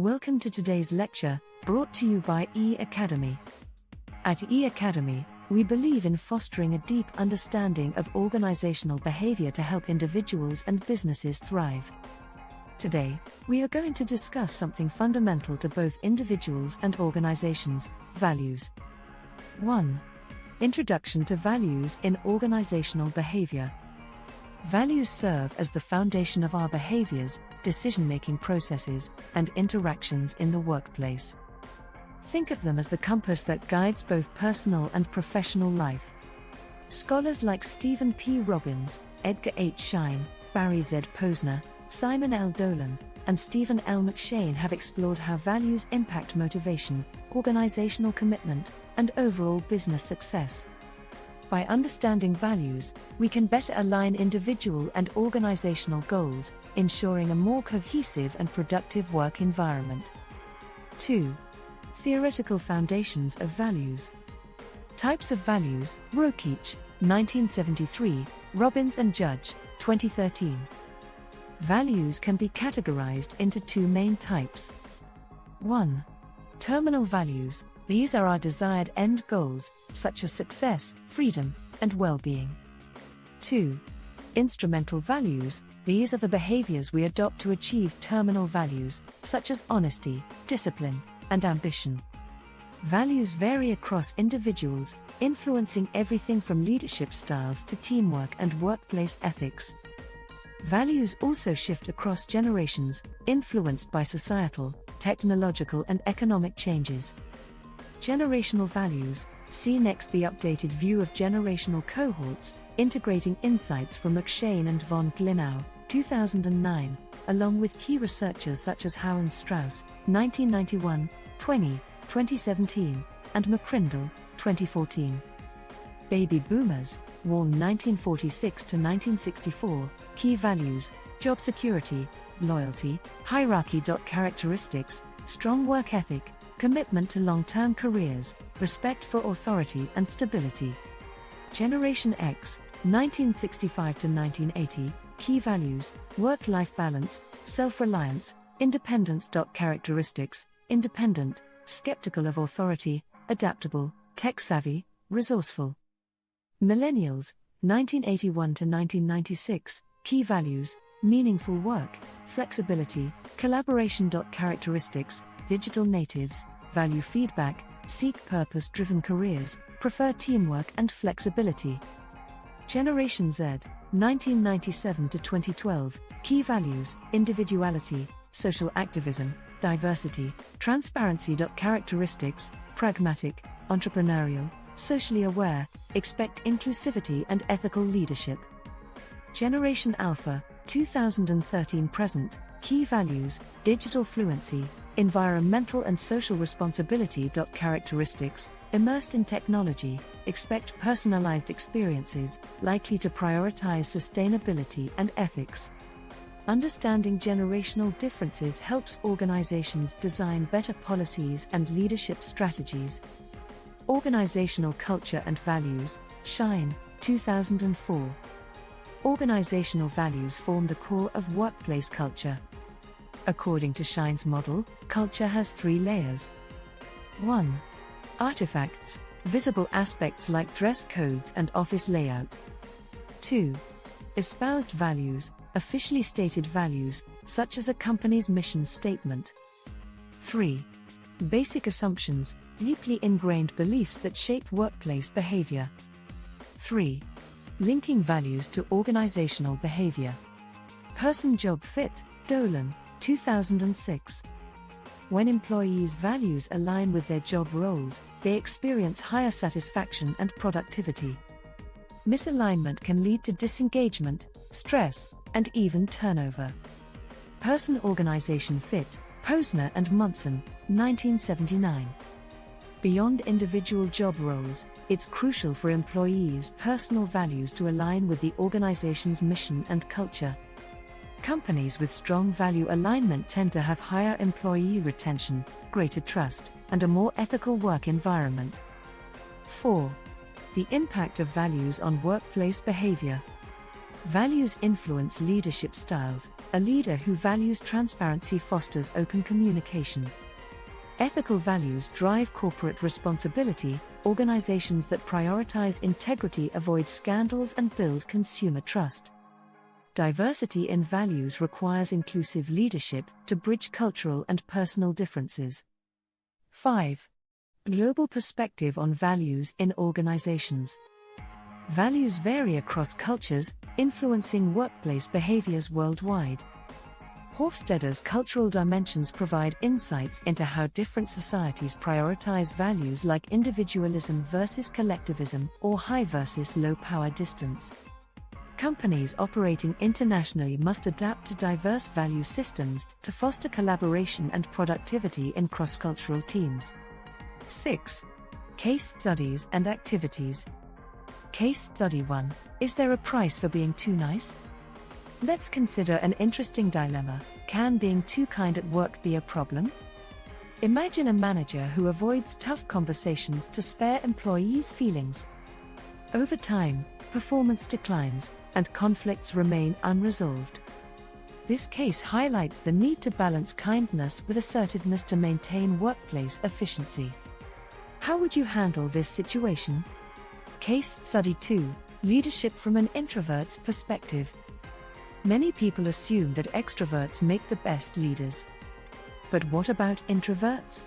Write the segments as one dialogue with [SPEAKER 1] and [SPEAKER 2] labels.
[SPEAKER 1] Welcome to today's lecture, brought to you by E-Academy. At E-Academy, we believe in fostering a deep understanding of organizational behavior to help individuals and businesses thrive. Today, we are going to discuss something fundamental to both individuals and organizations: values. 1. Introduction to values in organizational behavior. Values serve as the foundation of our behaviors, decision-making processes, and interactions in the workplace. Think of them as the compass that guides both personal and professional life. Scholars like Stephen P. Robbins, Edgar H. Schein, Barry Z. Posner, Simon L. Dolan, and Stephen L. McShane have explored how values impact motivation, organizational commitment, and overall business success. By understanding values, we can better align individual and organizational goals, ensuring a more cohesive and productive work environment. 2. Theoretical foundations of values. Types of values, Rokeach, 1973, Robbins and Judge, 2013. Values can be categorized into two main types. 1. Terminal values. These are our desired end goals, such as success, freedom, and well-being. 2. Instrumental values. These are the behaviors we adopt to achieve terminal values, such as honesty, discipline, and ambition. Values vary across individuals, influencing everything from leadership styles to teamwork and workplace ethics. Values also shift across generations, influenced by societal, technological, and economic changes. Generational values. See next the updated view of generational cohorts, integrating insights from McShane and von Glinau, 2009, along with key researchers such as Howe and Strauss, 1991, 2017, and McCrindle, 2014. Baby Boomers, born 1946 to 1964, key values: job security, loyalty, hierarchy. Characteristics: strong work ethic, commitment to long-term careers, respect for authority and stability. Generation X, 1965 to 1980, key values: work-life balance, self-reliance, independence. Characteristics: independent, skeptical of authority, adaptable, tech-savvy, resourceful. Millennials, 1981 to 1996, key values: meaningful work, flexibility, collaboration. Characteristics: digital natives, value feedback, seek purpose-driven careers, prefer teamwork and flexibility. Generation Z, 1997 to 2012, key values: individuality, social activism, diversity, transparency. Characteristics: pragmatic, entrepreneurial, socially aware, expect inclusivity and ethical leadership. Generation Alpha, 2013 present, key values: digital fluency, environmental and social responsibility. Characteristics: immersed in technology, expect personalized experiences, likely to prioritize sustainability and ethics. Understanding generational differences helps organizations design better policies and leadership strategies. Organizational culture and values, Schein, 2004. Organizational values form the core of workplace culture. According to Schein's model, culture has three layers. 1. Artifacts, visible aspects like dress codes and office layout. 2. Espoused values, officially stated values, such as a company's mission statement. 3. Basic assumptions, deeply ingrained beliefs that shape workplace behavior. 3. Linking values to organizational behavior. Person-job fit, Dolan, 2006. When employees' values align with their job roles, they experience higher satisfaction and productivity. Misalignment can lead to disengagement, stress, and even turnover. Person-organization fit, Posner and Munson, 1979. Beyond individual job roles, it's crucial for employees' personal values to align with the organization's mission and culture. Companies with strong value alignment tend to have higher employee retention, greater trust, and a more ethical work environment. 4. The impact of values on workplace behavior. Values influence leadership styles. A leader who values transparency fosters open communication. Ethical values drive corporate responsibility. Organizations that prioritize integrity avoid scandals and build consumer trust. Diversity in values requires inclusive leadership to bridge cultural and personal differences. 5. Global perspective on values in organizations. Values vary across cultures, influencing workplace behaviors worldwide. Hofstadter's cultural dimensions provide insights into how different societies prioritize values like individualism versus collectivism or high versus low power distance. Companies operating internationally must adapt to diverse value systems to foster collaboration and productivity in cross-cultural teams. 6. Case studies and activities. Case study 1. Is there a price for being too nice? Let's consider an interesting dilemma. Can being too kind at work be a problem? Imagine a manager who avoids tough conversations to spare employees' feelings. Over time, performance declines, and conflicts remain unresolved. This case highlights the need to balance kindness with assertiveness to maintain workplace efficiency. How would you handle this situation? Case study 2. Leadership from an introvert's perspective. Many people assume that extroverts make the best leaders. But what about introverts?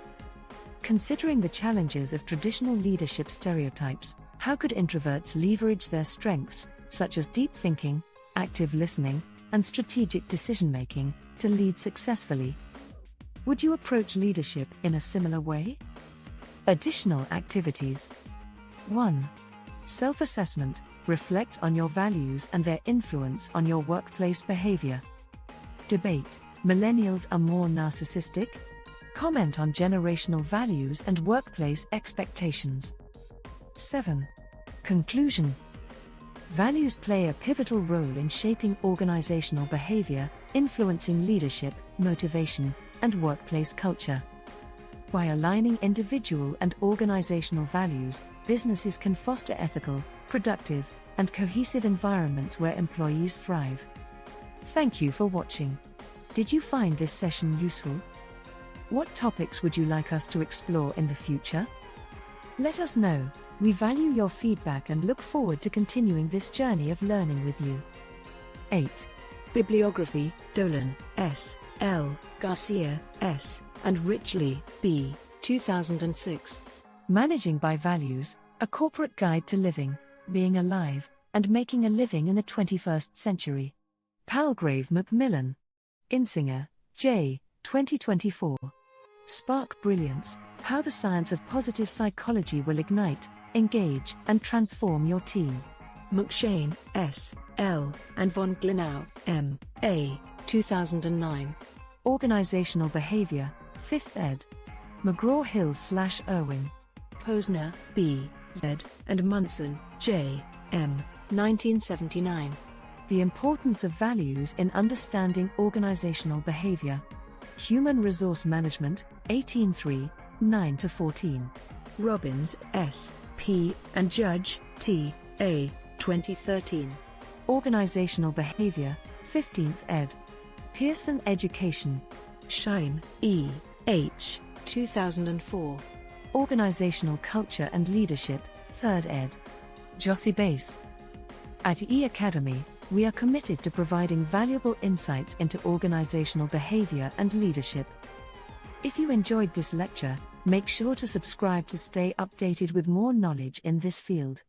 [SPEAKER 1] Considering the challenges of traditional leadership stereotypes, how could introverts leverage their strengths, such as deep thinking, active listening, and strategic decision-making, to lead successfully? Would you approach leadership in a similar way? Additional activities. 1. Self-assessment. Reflect on your values and their influence on your workplace behavior. Debate. Millennials are more narcissistic? Comment on generational values and workplace expectations. 7. Conclusion. Values play a pivotal role in shaping organizational behavior, influencing leadership, motivation, and workplace culture. By aligning individual and organizational values, businesses can foster ethical, productive, and cohesive environments where employees thrive. Thank you for watching. Did you find this session useful? What topics would you like us to explore in the future? Let us know. We value your feedback and look forward to continuing this journey of learning with you. 8. Bibliography: Dolan, S. L. Garcia, S. and Richley, B. 2006. Managing by Values: A Corporate Guide to Living, Being Alive, and Making a Living in the 21st Century. Palgrave Macmillan. Insinger, J. 2024. Spark Brilliance: How the Science of Positive Psychology Will Ignite, Engage, and Transform Your Team. McShane, S. L. and Von Glenau, M. A. 2009. Organizational Behavior, 5th ed. McGraw-Hill/Irwin. Posner, B. Z. and Munson, J. M. 1979. The Importance of Values in Understanding Organizational Behavior. Human Resource Management, 18-3, 9-14. Robbins, S. P. and Judge, T. A. 2013. Organizational Behavior, 15th ed. Pearson Education. Shine, E. H. 2004. Organizational Culture and Leadership, 3rd ed. Jossie Bass. At E-Academy, we are committed to providing valuable insights into organizational behavior and leadership. If you enjoyed this lecture, make sure to subscribe to stay updated with more knowledge in this field.